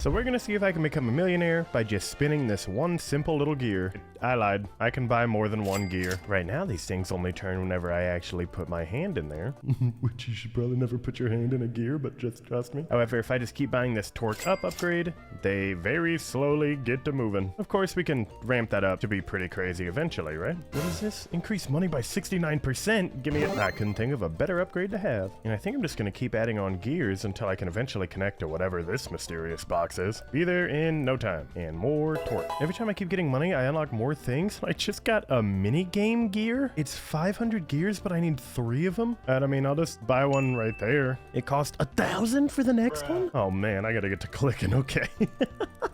So we're gonna see if I can become a millionaire by just spinning this one simple little gear. I lied. I can buy more than one gear. Right now, these things only turn whenever I actually put my hand in there. Which you should probably never put your hand in a gear, but just trust me. However, if I just keep buying this torque up upgrade, they very slowly get to moving. Of course, we can ramp that up to be pretty crazy eventually, right? What is this? Increase money by 69%? Give me it. I couldn't think of a better upgrade to have. And I think I'm just gonna keep adding on gears until I can eventually connect to whatever this mysterious box is. Be there in no time. And more torque. Every time I keep getting money, I unlock more things. I just got a mini game gear. It's 500 gears, but I need 3 of them. And I mean, I'll just buy one right there. It cost 1,000 for the next one? Oh man, I gotta get to clicking. Okay.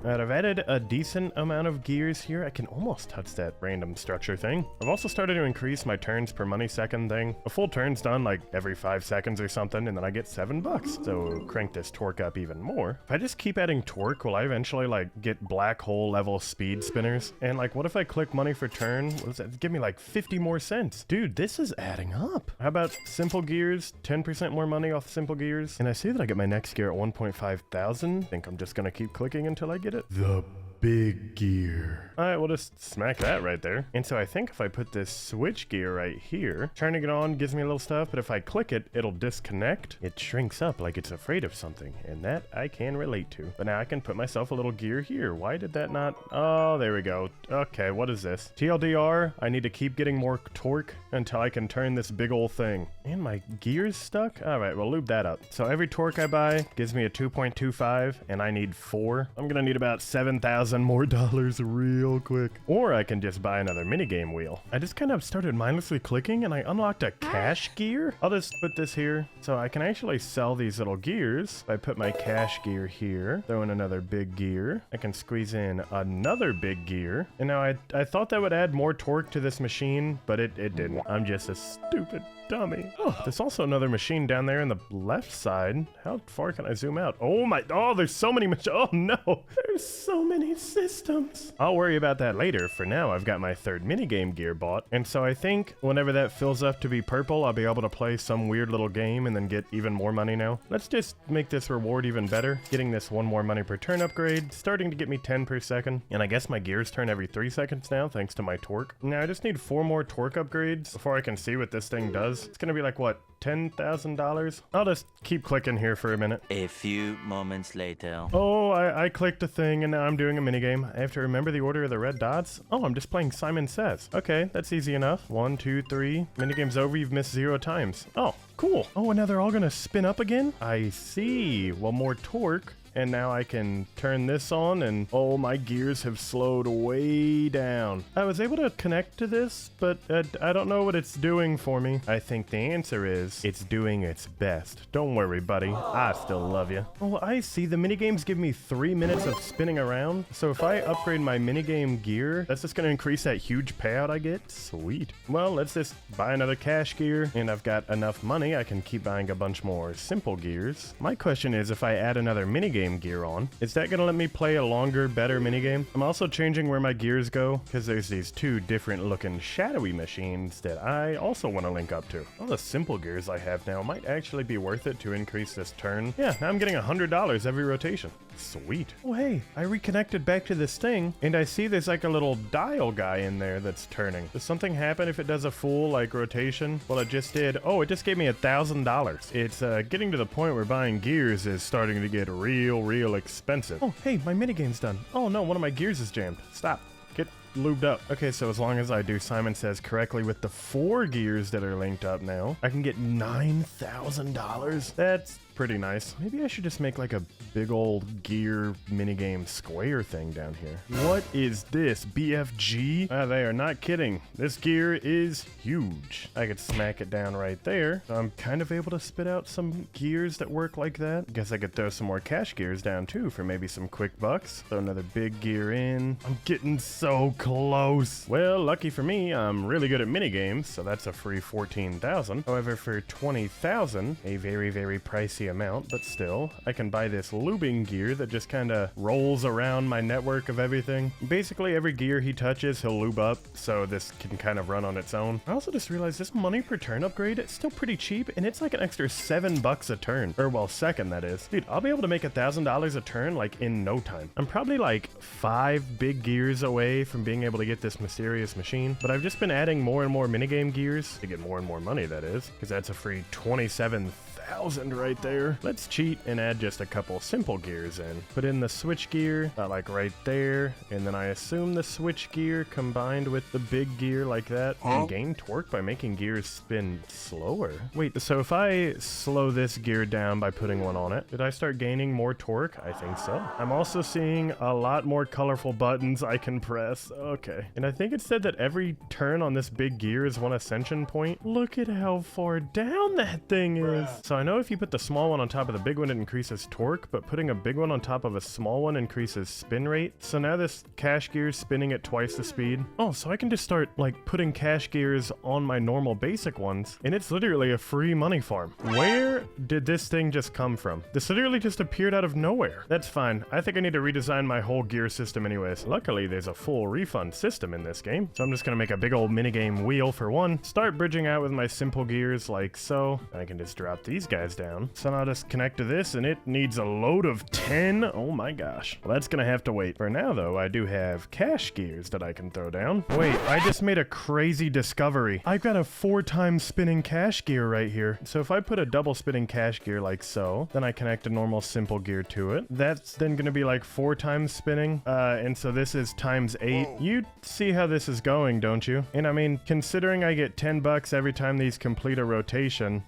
Alright, I've added a decent amount of gears here. I can almost touch that random structure thing. I've also started to increase my turns per money second thing. A full turn's done like every 5 seconds or something, and then I get $7. So crank this torque up even more. If I just keep adding torque, will I eventually like get black hole level speed spinners? And like, what if I click money for turn? What does that give me? Like 50 more cents. Dude, this is adding up. How about simple gears? 10% more money off simple gears. And I see that I get my next gear at 1.5 thousand. I think I'm just gonna keep clicking until I get it. The big gear. Alright, we'll just smack that right there. And so I think if I put this switch gear right here, turning it on gives me a little stuff, but if I click it, it'll disconnect. It shrinks up like it's afraid of something, and that I can relate to. But now I can put myself a little gear here. Why did that not? Oh, there we go. Okay, what is this? TLDR, I need to keep getting more torque until I can turn this big old thing. And my gear's stuck? Alright, we'll lube that up. So every torque I buy gives me a 2.25, and I need 4. I'm gonna need about 7,000 more dollars real quick. Or I can just buy another minigame wheel. I just kind of started mindlessly clicking and I unlocked a cash gear. I'll just put this here. So I can actually sell these little gears. If I put my cash gear here, throw in another big gear. I can squeeze in another big gear. And now I thought that would add more torque to this machine, but it didn't. I'm just a stupid dummy. Oh, there's also another machine down there on the left side. How far can I zoom out? Oh, there's so many oh no, there's so many systems. I'll worry about that later. For now, I've got my third minigame gear bought. And so I think whenever that fills up to be purple, I'll be able to play some weird little game and then get even more money now. Let's just make this reward even better. Getting this 1 more money per turn upgrade, starting to get me 10 per second. And I guess my gears turn every 3 seconds now, thanks to my torque. Now I just need 4 more torque upgrades before I can see what this thing does. It's gonna be like, what, $10,000? I'll just keep clicking here for a minute. A few moments later. Oh, I clicked a thing and now I'm doing a minigame. I have to remember the order of the red dots. Oh, I'm just playing Simon Says. Okay, that's easy enough. 1, 2, 3. Minigame's over, you've missed 0 times. Oh, cool. Oh, and now they're all gonna spin up again? I see. Well, more torque. And now I can turn this on and oh, my gears have slowed way down. I was able to connect to this, but I don't know what it's doing for me. I think the answer is it's doing its best. Don't worry, buddy. I still love you. Oh, I see. The minigames give me 3 minutes of spinning around. So if I upgrade my minigame gear, that's just going to increase that huge payout I get. Sweet. Well, let's just buy another cash gear. And I've got enough money. I can keep buying a bunch more simple gears. My question is, if I add another minigame gear on, is that gonna let me play a longer, better minigame? I'm also changing where my gears go because there's these 2 different looking shadowy machines that I also want to link up to. All the simple gears I have now might actually be worth it to increase this turn. Yeah, now I'm getting $100 every rotation. Sweet. Oh hey, I reconnected back to this thing and I see there's like a little dial guy in there that's turning. Does something happen if it does a full like rotation? Well, it just did. Oh, it just gave me $1,000. It's getting to the point where buying gears is starting to get real expensive. Oh, hey, my minigame's done. Oh no, one of my gears is jammed. Stop. Get lubed up. Okay, so as long as I do Simon Says correctly with the 4 gears that are linked up now, I can get $9,000. That's pretty nice. Maybe I should just make like a big old gear minigame square thing down here. What is this? BFG? They are not kidding. This gear is huge. I could smack it down right there. I'm kind of able to spit out some gears that work like that. Guess I could throw some more cash gears down too for maybe some quick bucks. Throw another big gear in. I'm getting so close. Well, lucky for me, I'm really good at minigames, so that's a free 14,000. However, for 20,000, a very pricey fancy amount, but still, I can buy this lubing gear that just kind of rolls around my network of everything. Basically, every gear he touches, he'll lube up, so this can kind of run on its own. I also just realized this money per turn upgrade, it's still pretty cheap, and it's like an extra $7 a turn. Or, well, second, that is. Dude, I'll be able to make $1,000 a turn, like, in no time. I'm probably, like, 5 big gears away from being able to get this mysterious machine, but I've just been adding more and more minigame gears to get more and more money, that is, because that's a free 27,000 right there. Let's cheat and add just a couple simple gears in. Put in the switch gear, like right there, and then I assume the switch gear combined with the big gear like that and gain torque by making gears spin slower. Wait, so if I slow this gear down by putting one on it, did I start gaining more torque? I think so. I'm also seeing a lot more colorful buttons I can press. Okay. And I think it said that every turn on this big gear is one ascension point. Look at how far down that thing is. So I know if you put the small one on top of the big one, it increases torque, but putting a big one on top of a small one increases spin rate. So now this cash gear is spinning at twice the speed. Oh, so I can just start like putting cash gears on my normal basic ones, and it's literally a free money farm. Where did this thing just come from? This literally just appeared out of nowhere. That's fine. I think I need to redesign my whole gear system anyways. Luckily, there's a full refund system in this game, so I'm just gonna make a big old minigame wheel for one, start bridging out with my simple gears like so. I can just drop these guys down. So now I'll just connect to this, and it needs a load of 10. Oh my gosh. Well, that's gonna have to wait. For now though, I do have cash gears that I can throw down. Wait, I just made a crazy discovery. I've got a 4-time spinning cash gear right here. So if I put a double spinning cash gear like so, then I connect a normal simple gear to it. That's then gonna be like 4 times spinning. And so this is times 8. You see how this is going, don't you? And I mean, considering I get $10 every time these complete a rotation,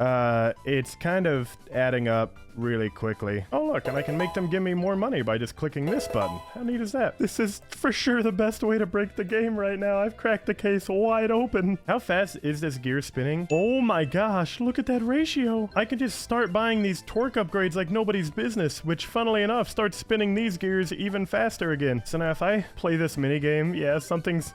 it's kind of adding up really quickly. Oh look, and I can make them give me more money by just clicking this button. How neat is that? This is for sure the best way to break the game right now. I've cracked the case wide open. How fast is this gear spinning? Oh my gosh, look at that ratio. I can just start buying these torque upgrades like nobody's business, which funnily enough starts spinning these gears even faster again. So now if I play this minigame, yeah, something's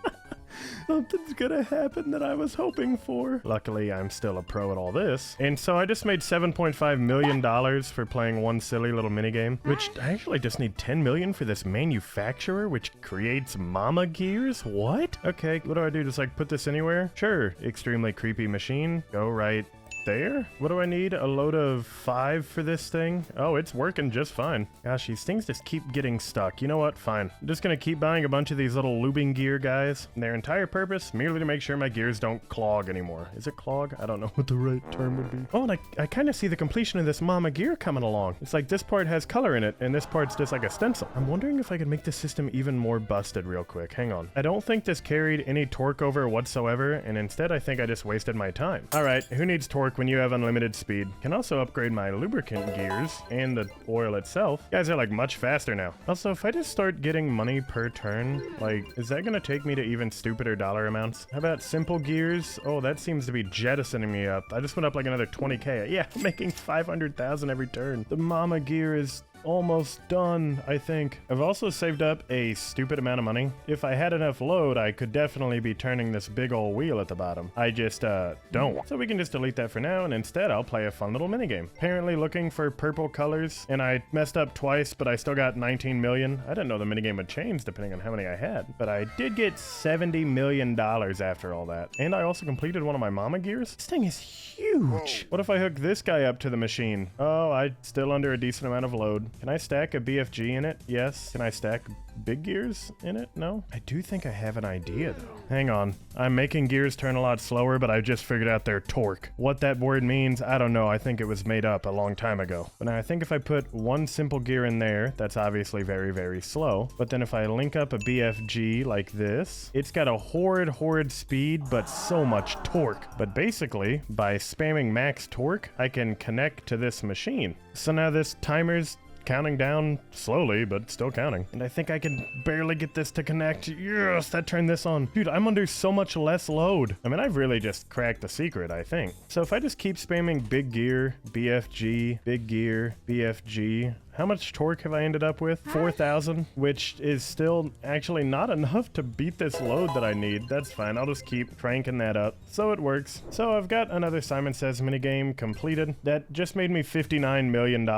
gonna happen that I was hoping for. Luckily, I'm still a pro at all this. And so I just made $7.5 million for playing one silly little minigame, which I actually just need 10 million for this manufacturer, which creates mama gears? What? Okay, what do I do? Just like put this anywhere? Sure, extremely creepy machine. Go right there. What do I need? A load of 5 for this thing? Oh, it's working just fine. Gosh, these things just keep getting stuck. You know what? Fine. I'm just gonna keep buying a bunch of these little lubing gear guys. Their entire purpose, merely to make sure my gears don't clog anymore. Is it clog? I don't know what the right term would be. Oh, and I kind of see the completion of this mama gear coming along. It's like this part has color in it, and this part's just like a stencil. I'm wondering if I could make this system even more busted real quick. Hang on. I don't think this carried any torque over whatsoever, and instead I think I just wasted my time. All right, who needs torque when you have unlimited speed? Can also upgrade my lubricant gears and the oil itself. You guys are like much faster now. Also, if I just start getting money per turn, like, is that gonna take me to even stupider dollar amounts? How about simple gears? Oh, that seems to be jettisoning me up. I just went up like another 20k. Yeah, I'm making 500,000 every turn. The mama gear is almost done, I think. I've also saved up a stupid amount of money. If I had enough load, I could definitely be turning this big old wheel at the bottom. I just don't. So we can just delete that for now, and instead I'll play a fun little minigame. Apparently looking for purple colors, and I messed up twice, but I still got 19 million. I didn't know the minigame would change depending on how many I had, but I did get $70 million after all that. And I also completed one of my mama gears. This thing is huge. What if I hook this guy up to the machine? Oh, I'm still under a decent amount of load. Can I stack a BFG in it? Yes. Can I stack big gears in it? No. I do think I have an idea though. Hang on. I'm making gears turn a lot slower, but I just figured out their torque. What that word means, I don't know. I think it was made up a long time ago. But now I think if I put one simple gear in there, that's obviously very, very slow. But then if I link up a BFG like this, it's got a horrid speed, but so much torque. But basically, by spamming max torque, I can connect to this machine. So now this timer's counting down slowly, but still counting. And I think I can barely get this to connect. Yes, that turned this on. Dude, I'm under so much less load. I mean, I've really just cracked the secret, I think. So if I just keep spamming big gear, BFG, big gear, BFG, How much torque have I ended up with? 4,000, which is still actually not enough to beat this load that I need. That's fine. I'll just keep cranking that up. So it works. So I've got another Simon Says minigame completed. That just made me $59 million.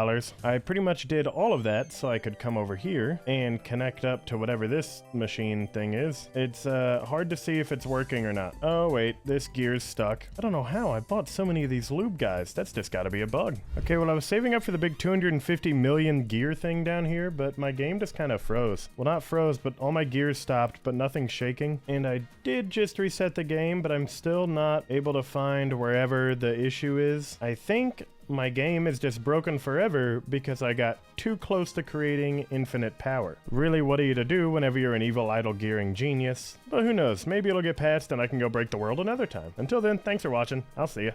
I pretty much did all of that so I could come over here and connect up to whatever this machine thing is. It's hard to see if it's working or not. Oh wait, this gear's stuck. I don't know how I bought so many of these lube guys. That's just gotta be a bug. Okay, well I was saving up for the big 250 million gear thing down here, but my game just kind of froze. Well, not froze, but all my gears stopped, but nothing's shaking. And I did just reset the game, but I'm still not able to find wherever the issue is. I think my game is just broken forever because I got too close to creating infinite power. Really, what are you to do whenever you're an evil idle gearing genius? But who knows, maybe it'll get patched and I can go break the world another time. Until then, thanks for watching. I'll see ya.